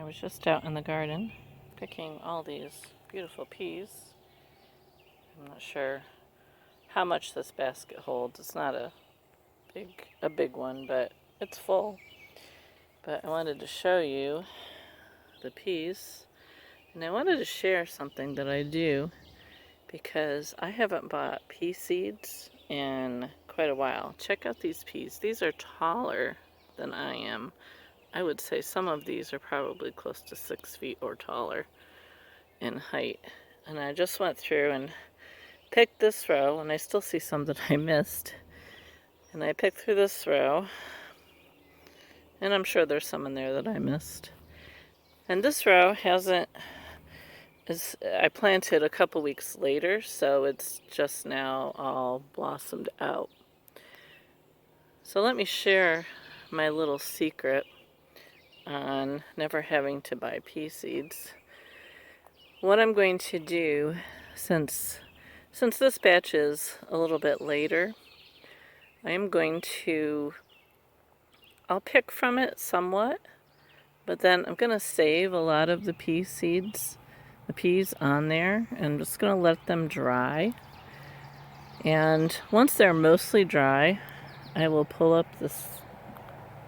I was just out in the garden picking all these beautiful peas. I'm not sure how much this basket holds. It's not a big one, but it's full. But I wanted to show you the peas, and I wanted to share something that I do because I haven't bought pea seeds in quite a while. Check out these peas. These are taller than I am. I would say some of these are probably close to 6 feet or taller in height. And I just went through and picked this row, and I still see some that I missed. And I picked through this row, and I'm sure there's some in there that I missed. And this row I planted a couple weeks later, so it's just now all blossomed out. So let me share my little secret on never having to buy pea seeds. What I'm going to do, since this batch is a little bit later, I'll pick from it somewhat, but then I'm going to save a lot of the pea seeds, the peas on there, and I'm just going to let them dry. And once they're mostly dry, I will pull up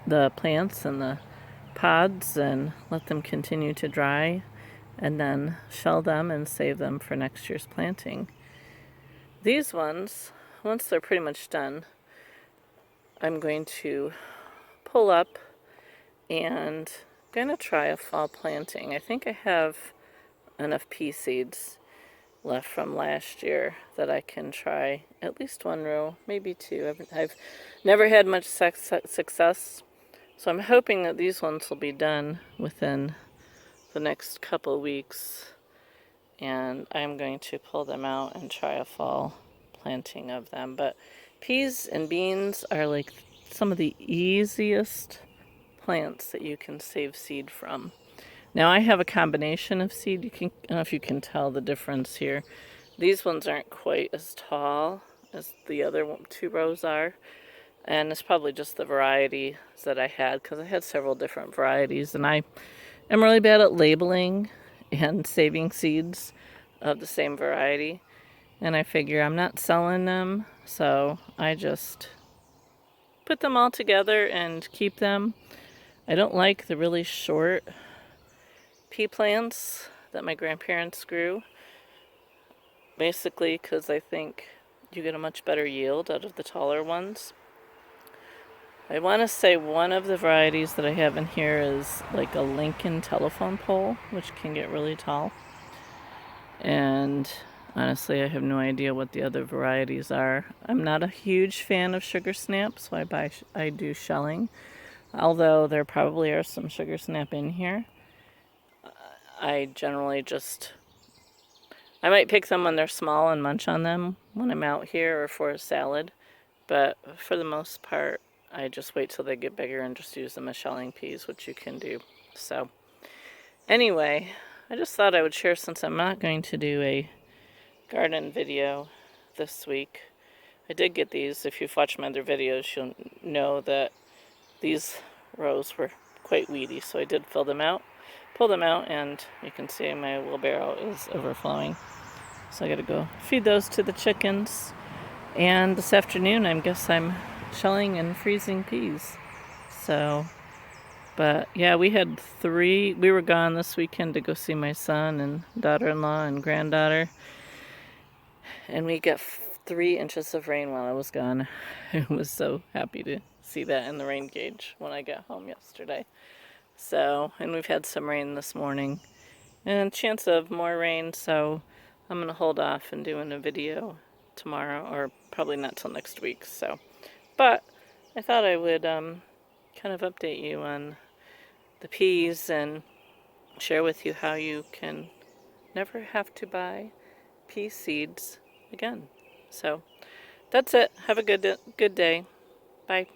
the plants and the pods and let them continue to dry, and then shell them and save them for next year's planting. These ones, once they're pretty much done, I'm going to pull up and I'm going to try a fall planting. I think I have enough pea seeds left from last year that I can try at least one row, maybe two. I've never had much success, so I'm hoping that these ones will be done within the next couple weeks, and I'm going to pull them out and try a fall planting of them. But peas and beans are like some of the easiest plants that you can save seed from. Now I have a combination of seed. I don't know if you can tell the difference here. These ones aren't quite as tall as the other two rows are, and it's probably just the varieties that I had, because I had several different varieties, and I am really bad at labeling and saving seeds of the same variety, and I figure I'm not selling them, so I just put them all together and keep them. I don't like the really short pea plants that my grandparents grew, basically because I think you get a much better yield out of the taller ones. I want to say one of the varieties that I have in here is like a Lincoln telephone pole, which can get really tall. And honestly, I have no idea what the other varieties are. I'm not a huge fan of sugar snap, so I do shelling. Although there probably are some sugar snap in here. I generally I might pick them when they're small and munch on them when I'm out here or for a salad. But for the most part, I just wait till they get bigger and just use them as shelling peas, which you can do. So anyway, I just thought I would share, since I'm not going to do a garden video this week. I did get these. If you've watched my other videos, you'll know that these rows were quite weedy, so I did pull them out, and you can see my wheelbarrow is overflowing. So I gotta go feed those to the chickens. And this afternoon, I guess I'm shelling and freezing peas. So, but yeah, we were gone this weekend to go see my son and daughter-in-law and granddaughter. And we got 3 inches of rain while I was gone. I was so happy to see that in the rain gauge when I got home yesterday. So, and we've had some rain this morning and a chance of more rain, so I'm going to hold off and doing a video tomorrow, or probably not till next week. So, but I thought I would kind of update you on the peas and share with you how you can never have to buy pea seeds again. So that's it. Have a good day. Bye.